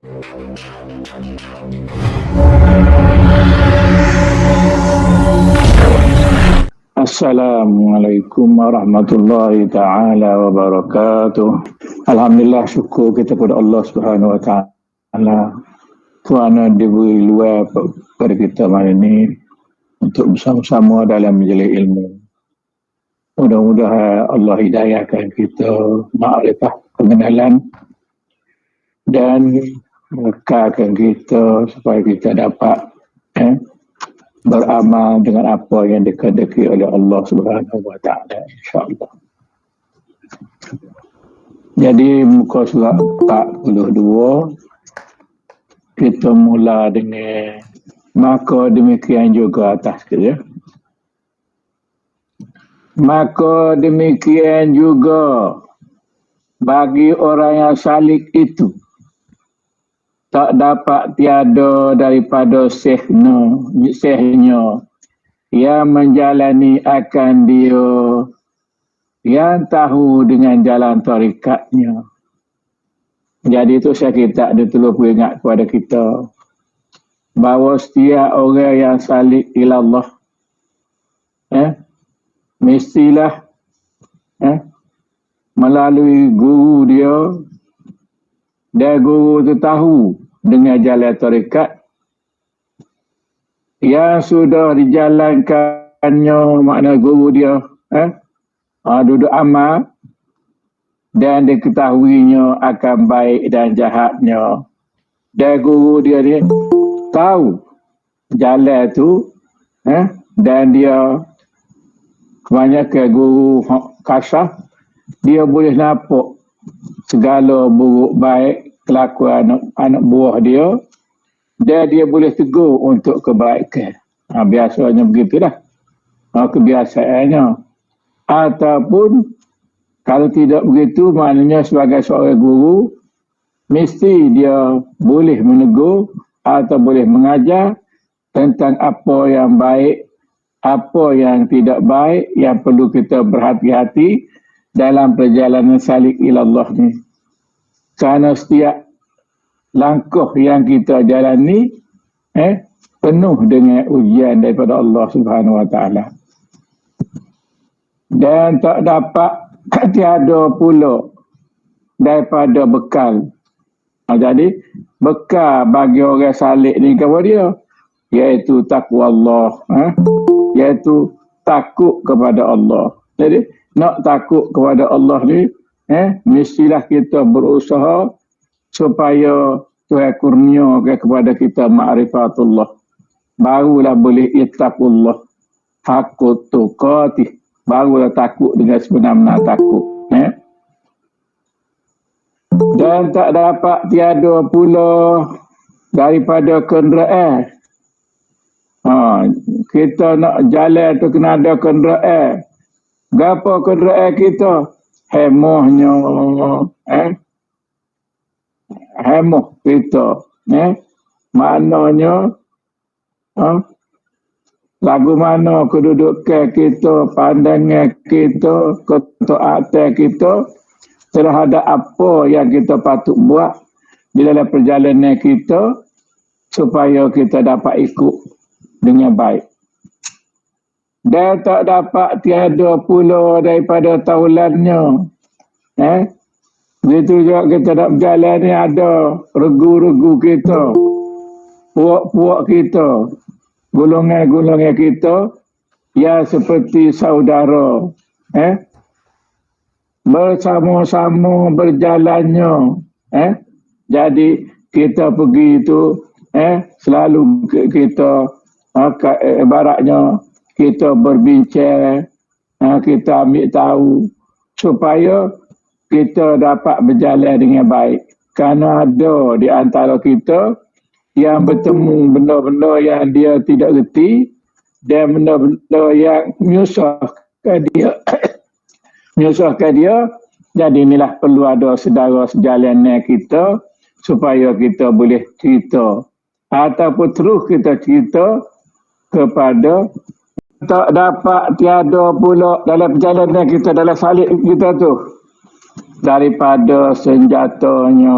Assalamualaikum warahmatullahi taala wabarakatuh. Alhamdulillah, syukur kita kepada Allah Subhanahu wa taala kerana diberi luar pada kita malam ini untuk bersama-sama dalam majlis ilmu. Mudah-mudahan Allah hidayahkan kita makrifah pengenalan dan berkahkan kita supaya kita dapat beramal dengan apa yang dikehendaki oleh Allah Subhanahu wa taala, insya-Allah. Jadi muka surat 42 kita mula dengan maka demikian juga atas ya. Maka demikian juga bagi orang yang salik itu tak dapat tiada daripada sehnya yang menjalani akan dia yang tahu dengan jalan tarikatnya. Jadi itu saya kita ada perlu peringat kepada kita bahawa setiap orang yang salik ilallah mestilah melalui guru dia dan guru itu tahu dengan jalan tarikat yang sudah dijalankannya, makna guru dia duduk amal dan diketahuinya akan baik dan jahatnya, dan guru dia ni tahu jalan tu dan dia kebanyakan guru kasar dia boleh nampak segala buruk baik kelakuan anak buah dia dan dia boleh tegur untuk kebaikan. Biasanya begitulah kebiasaannya. Ataupun kalau tidak begitu, maknanya sebagai seorang guru mesti dia boleh menegur atau boleh mengajar tentang apa yang baik, apa yang tidak baik, yang perlu kita berhati-hati dalam perjalanan salik ilallah ni. Kerana setiap langkah yang kita jalani penuh dengan ujian daripada Allah Subhanahu wa taala. Dan tak dapat tiada pula daripada bekal. Jadi bekal bagi orang salik ni kepada dia iaitu takwa Allah, iaitu takut kepada Allah. Jadi nak takut kepada Allah ni mestilah kita berusaha supaya Tuhan kurniakan kepada kita ma'rifatullah. Barulah boleh ittaqullah hakut tuqatih. Barulah takut dengan sebenar-benar takut. Dan tak dapat tiada pula daripada kenderaan. Kita nak jalan tu kena ada kenderaan. Gapa kenderaan kita? Hemohnya, hemoh kita, maknanya lagu mana kedudukan kita, pandangan kita, ketaatan kita terhadap apa yang kita patut buat di dalam perjalanan kita supaya kita dapat ikut dengan baik. Dan tak dapat tiada pula daripada taulannya. Begitu juga kita nak berjalan ni ada regu-regu kita, puak-puak kita, golongan-golongan kita yang seperti saudara. Bersama-sama berjalannya. Jadi kita pergi itu selalu kita ibaratnya kita berbincang, kita ambil tahu supaya kita dapat berjalan dengan baik. Kerana ada di antara kita yang bertemu benda-benda yang dia tidak reti dan benda-benda yang menyusahkan dia. Menyusahkan dia. Jadi inilah perlu ada saudara sejalanan kita supaya kita boleh cerita ataupun terus kita cerita kepada. Tak dapat tiada pula dalam perjalanan kita, dalam salik kita tu, daripada senjatanya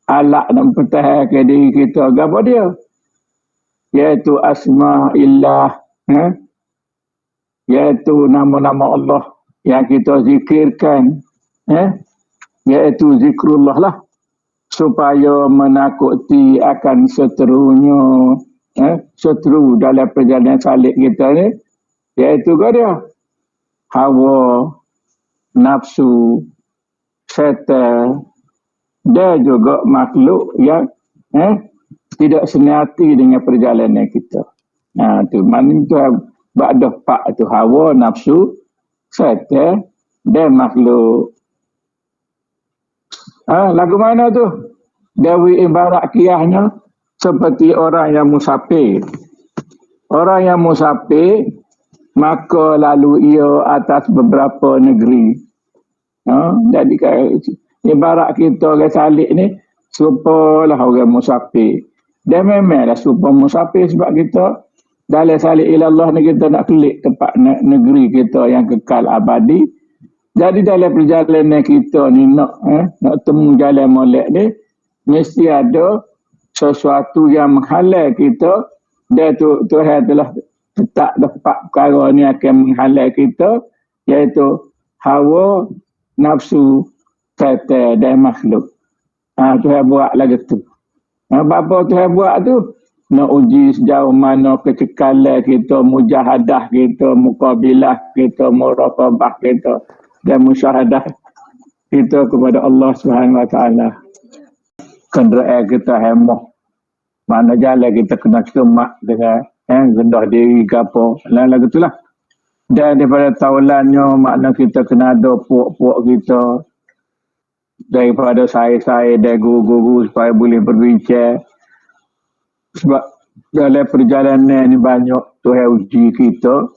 alat nak mempertahankan diri kita. Apa dia? Iaitu asma illah, iaitu nama-nama Allah yang kita zikirkan, iaitu zikrullah lah, supaya menakuti akan seterunya, seteru dalam perjalanan salib kita ni, iaitu dia hawa, nafsu, syaitan, dan juga makhluk yang tidak senhati dengan perjalanan kita. Tu maknanya tu ba'dah pak tu hawa, nafsu, syaitan dan makhluk. Lagu mana tu? Dewi ibarat kiahnya seperti orang yang musafir. Orang yang musafir maka lalu ia atas beberapa negeri. Jadi ibarat kita orang salib ni serupalah orang musafir. Dan memanglah serupa musafir sebab kita dalam salib ilallah ni kita nak klik tempat negeri kita yang kekal abadi. Jadi dalam perjalanan kita ni nak temu jalan molek ni mesti ada sesuatu yang menghalang kita, dan Tuhan telah letak tempat perkara ni akan menghalang kita, iaitu hawa, nafsu, syaitan dan makhluk. Tuhan buat lagi tu. Apa Tuhan buat tu? Nak uji sejauh mana kecekalan kita, mujahadah kita, muqabilah kita, muraqabah kita dan musyahadah kita kepada Allah Subhanahu Wa Taala. Kenderaan kita hemah, mana jalan kita kena cemak dengan rendah diri ke apa, lain-lain itulah. Dan daripada taulannya makna kita kena ada puak-puak kita daripada saya-saya dan guru-guru supaya boleh berbincang. Sebab dalam perjalanan ni banyak Tuhan uji kita,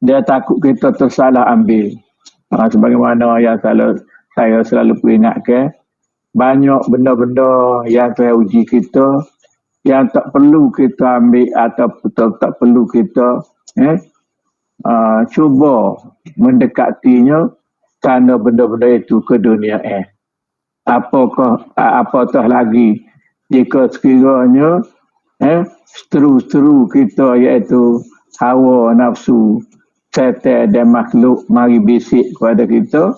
dia takut kita tersalah ambil. Sebagaimana yang saya selalu peringatkan, banyak benda-benda yang Tuhan uji kita yang tak perlu kita ambil atau tak perlu kita cuba mendekatinya kerana benda-benda itu ke dunia. Apatah lagi jika sekiranya seteru-seteru kita iaitu hawa, nafsu, syaitan dan makhluk mari bisik kepada kita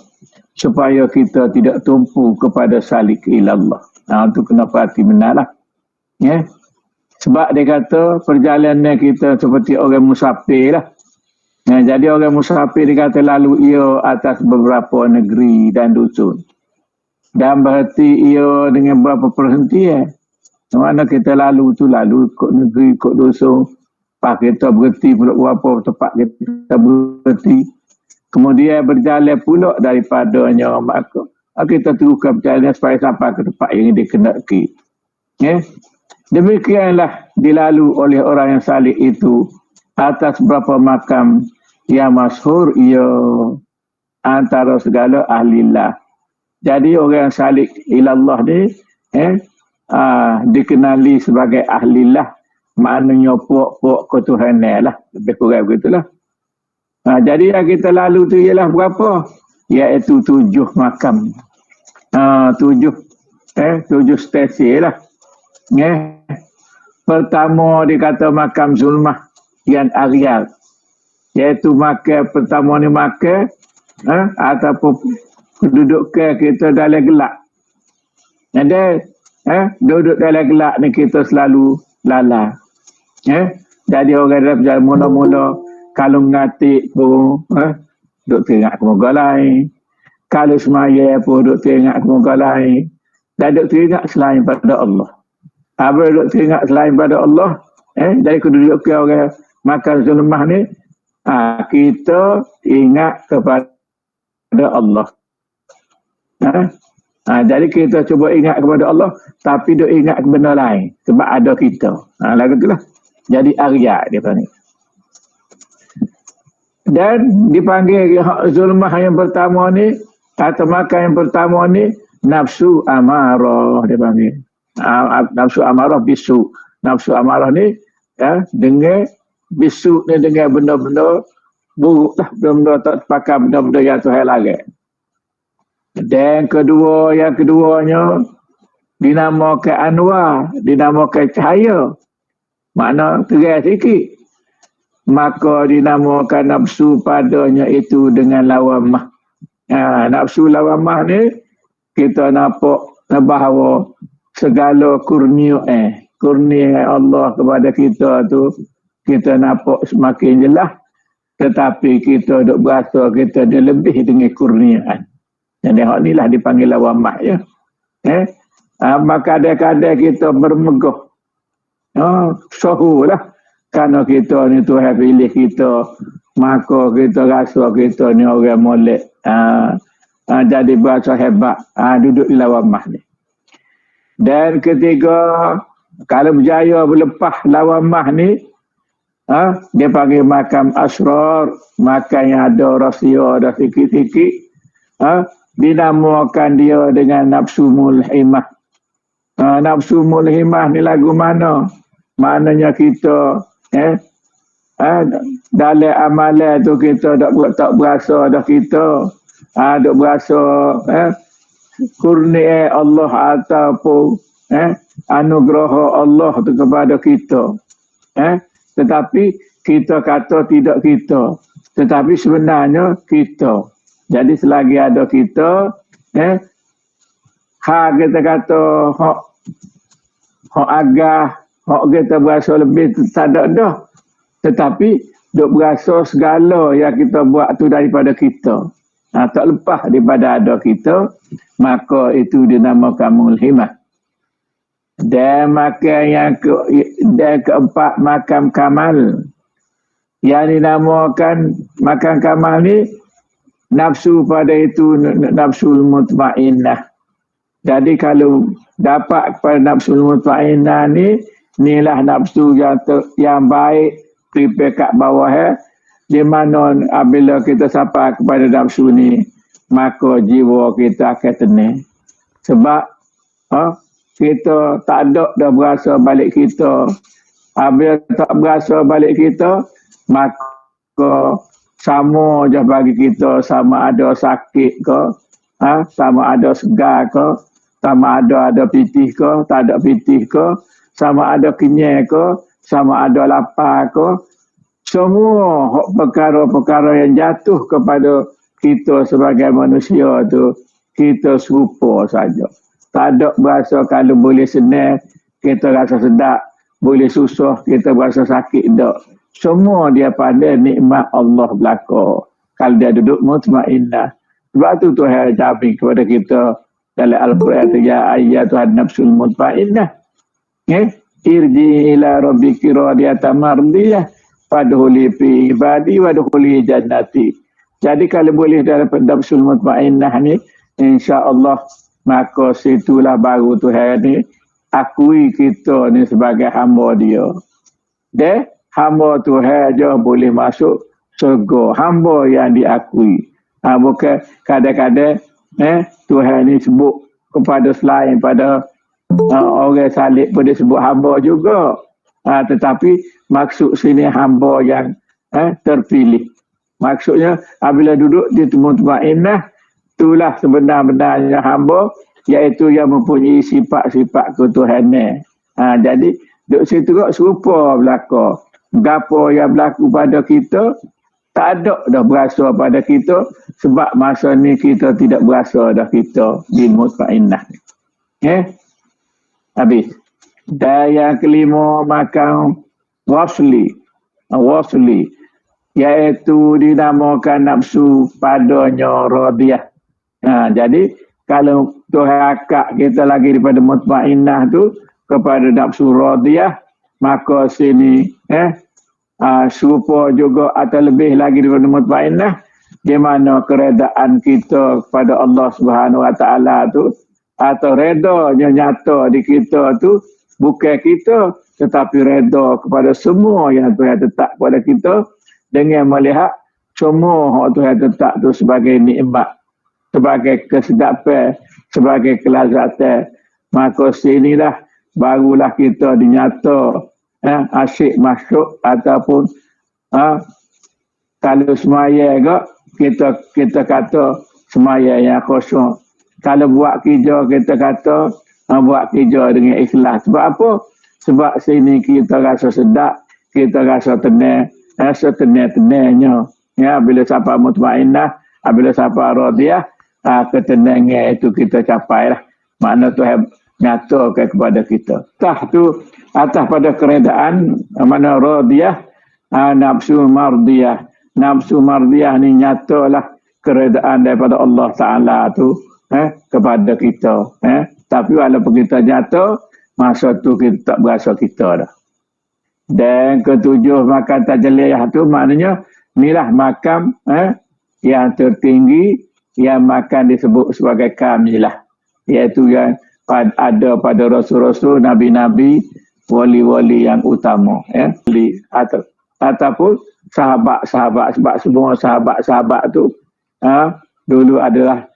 supaya kita tidak tumpu kepada salik ilallah. Itu kena perhati benar lah. Sebab dia kata perjalanan kita seperti orang musafir lah. Jadi orang musafir dia kata lalu ia atas beberapa negeri dan dusun. Dan berarti ia dengan beberapa perhentian. Mana kita lalu tu lalu ikut negeri, ikut dusun. Pas kita berhenti pula berapa tempat kita berhenti. Kemudian berjalan pula daripadanya maka kita teruskan perjalanan supaya sampai ke tempat yang dikenaki. Demikianlah dilalu oleh orang yang salih itu atas beberapa makam yang masyhur ia antara segala ahlillah. Jadi orang yang salih ilallah ni dikenali sebagai ahlillah, maknanya puak-puak ketuhanan lah, lebih kurang begitulah. Jadi yang kita lalu tu ialah berapa? Iaitu 7 makam. 7 stesen lah. Pertama dikata makam zulmah yang aryal. Iaitu makam pertama ni makam ataupun kedudukan kita dalam gelap. Jadi duduk dalam gelap ni kita selalu lala. Jadi orang dalam perjalanan mula-mula kalau ngatik pun duk teringat kemoga lain. Kalau semaya pun duk teringat kemoga lain. Dan duk teringat selain pada Allah. Apa duk teringat selain pada Allah, jadi kedudukan orang makan zulmah ni, kita ingat kepada Allah. Jadi kita cuba ingat kepada Allah, tapi duk ingat benda lain. Sebab ada kita. Lagu itulah. Jadi arya dia panggil. Dan dipanggil zulmah yang pertama ni, atau makan yang pertama ni, nafsu amarah dia panggil. Nafsu amarah bisu. Nafsu amarah ni dengan bisu ni dengan benda-benda buruk lah, benda-benda tak terpakai, benda-benda yang Tuhan larang. Dan yang keduanya dinamakan anwar, dinamakan cahaya, makna terang sikit, maka dinamakan nafsu padanya itu dengan lawamah. Nafsu lawamah ni kita nampak bahawa segala kurnia Allah kepada kita tu kita nampak semakin jelas, tetapi kita duk berasa kita dia lebih dengan kurniaan. Jadi hak inilah dipanggil lawamah ya. Maka kadang-kadang kita bermegah. Sahulah. Kerana kita ni Tuhan pilih kita, maka kita rasa kita ni orang molek. Jadi berasa hebat. Duduk di lawamah ni. Dan ketiga, kalau berjaya berlepas lawamah ni, dia panggil makam asrar, makam yang ada rahsia, ada sikit-sikit. Dinamakan dia dengan nafsu mulhimah. Nafsu mulhimah ni lagu mana? Maknanya kita dalam amalan tu kita tak berasa dah kita duk berasa kurnia Allah ataupun anugerah Allah tu kepada kita. Tetapi kita kata tidak kita, tetapi sebenarnya kita. Jadi selagi ada kita, kita kata hak agak, hak kita berasa lebih tak ada dah. Tetapi duk berasa segala yang kita buat tu daripada kita. Tak lepas daripada ada kita, maka itu dinamakan mulhimah. Dan makam yang keempat, makam kamal. Yang dinamakan makam kamal ni, nafsu pada itu nafsul mutmainnah. Jadi kalau dapat kepada nafsul mutmainnah ni, inilah nafsu yang baik di pekat bawah. Di mana apabila kita sampai kepada nafsu ni, maka jiwa kita akan tenang. Sebab kita tak ada dah berasa balik kita. Apabila tak berasa balik kita, maka sama je bagi kita, sama ada sakit ke, sama ada segar ke, sama ada pitih ke, tak ada pitih ke, sama ada kenyang ke, sama ada lapar ke. Semua perkara-perkara yang jatuh kepada kita sebagai manusia tu, kita serupa saja. Tak ada berasa kalau boleh senang, kita rasa sedap, boleh susah, kita berasa sakit, tak. Semua dia pada nikmat Allah belaka. Kalau dia duduk mutmainnah. Sebab tu Tuhan jamin kepada kita dalam Al-Quran tu, ya ayyatuhan nafsul mutmainnah. Irji ila rabbiki radiyatan mardiyah. Fadkhuli fi ibadi wadkhuli jannati. Jadi kalau boleh dalam nafsul mutmainnah ni, insya-Allah maka situlah baru Tuhan ni akui kita ni sebagai hamba dia. Dan hamba Tuhan je boleh masuk surga, hamba yang diakui. Bukan kadang-kadang Tuhan ni sebut kepada selain pada orang salib pun dia sebut hamba juga. Tetapi maksud sini hamba yang terpilih. Maksudnya apabila duduk di mutmainnah, itulah sebenar-benarnya hamba, iaitu yang mempunyai sifat-sifat ketuhanan. Jadi duduk situ kok serupa belaka. Gapo yang berlaku pada kita tak ada dah berasa pada kita, sebab masa ni kita tidak berasa dah kita di mutmainnah. Habis. Dan yang kelima, makam wasli, iaitu dinamakan nafsu padanya radiyah. Jadi kalau Tuhan akak kita lagi daripada mutmainnah tu kepada nafsu radiyah, maka sini serupa juga atau lebih lagi daripada mutmainnah, di mana keredaan kita kepada Allah Subhanahu Wa Taala tu, atau redanya nyata di kita tu, bukan kita, tetapi reda kepada semua yang Tuhan tetap kepada kita, dengan melihat semua yang Tuhan tetap tu sebagai nikmat, sebagai kesedapan, sebagai kelazatan. Maka sinilah barulah kita dinyata asyik masuk, ataupun kalau semaya kita kata semaya yang kosong. Kalau buat kerja kita kata buat kerja dengan ikhlas. Sebab apa? Sebab sini kita rasa sedap, kita rasa tenang, rasa tenang-tenangnya. Ya, bila siapa mutmainnah, bila siapa radiyah, ketenangan itu kita capai lah. Makna Tuhan nyata kepada kita. Atas pada keredaan, mana radiyah, nafsu mardiyah. Nafsu mardiyah ni nyatalah keredaan daripada Allah Ta'ala tu kepada kita. Tapi walaupun kita nyata, masa tu kita tak berasa kita dah. Dan ketujuh makam tajalliyah tu maknanya inilah makam yang tertinggi yang makam disebut sebagai kamilah, iaitu yang ada pada rasul-rasul, nabi-nabi, wali-wali yang utama, ataupun sahabat-sahabat. Sebab semua sahabat-sahabat tu dulu adalah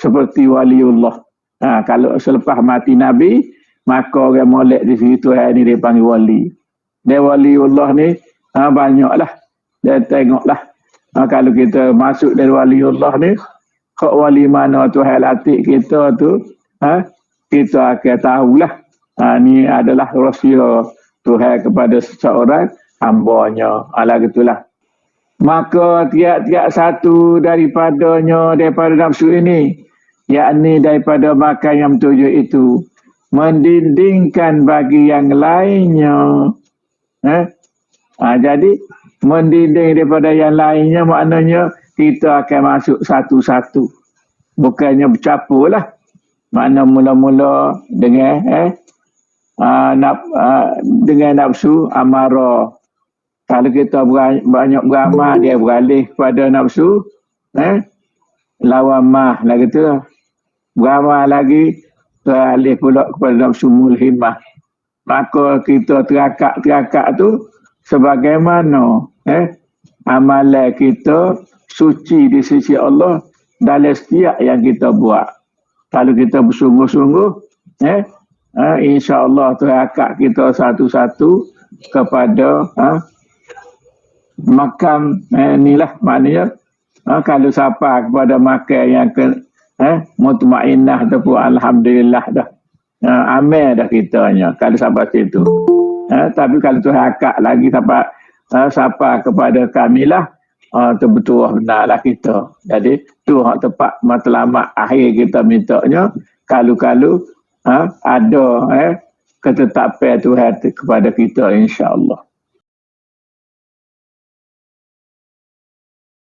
seperti waliullah. Kalau selepas mati nabi, maka orang molek di situ hari ni dia panggil wali. Dia waliullah ni banyaklah. Dia tengoklah kalau kita masuk dari waliullah ni, kok wali mana Tuhan latih kita tu, kita akan tahulah. Ni adalah rahsia Tuhan kepada seseorang hambanya. Alah gitulah. Maka tiap-tiap satu daripada nafsu ini, yakni daripada makan yang tujuh itu, mendindingkan bagi yang lainnya. Jadi mendinding daripada yang lainnya maknanya kita akan masuk satu-satu. Bukannya bercampur lah. Makna mula-mula dengan dengan nafsu amarah. Kalau kita banyak beramal, dia beralih kepada nafsu lawamah lah gitu. Beramal lagi, beralih pula kepada nafsu mulhimah. Maka kita terakak tu sebagaimana amalan kita suci di sisi Allah dalam setiap yang kita buat. Kalau kita bersungguh-sungguh, insya-Allah terakak kita satu-satu kepada makam inilah maknanya. Kalau siapa kepada makan yang mutmainnah ataupun alhamdulillah dah. Amal dah kitanya kalau sampai situ. Tapi kalau tu hakak lagi siapa kepada kamilah, tu betul benarlah kita. Jadi tu hak tepat matlamat akhir kita mintanya, kalau ada ketetapan Tuhan kepada kita, insya-Allah.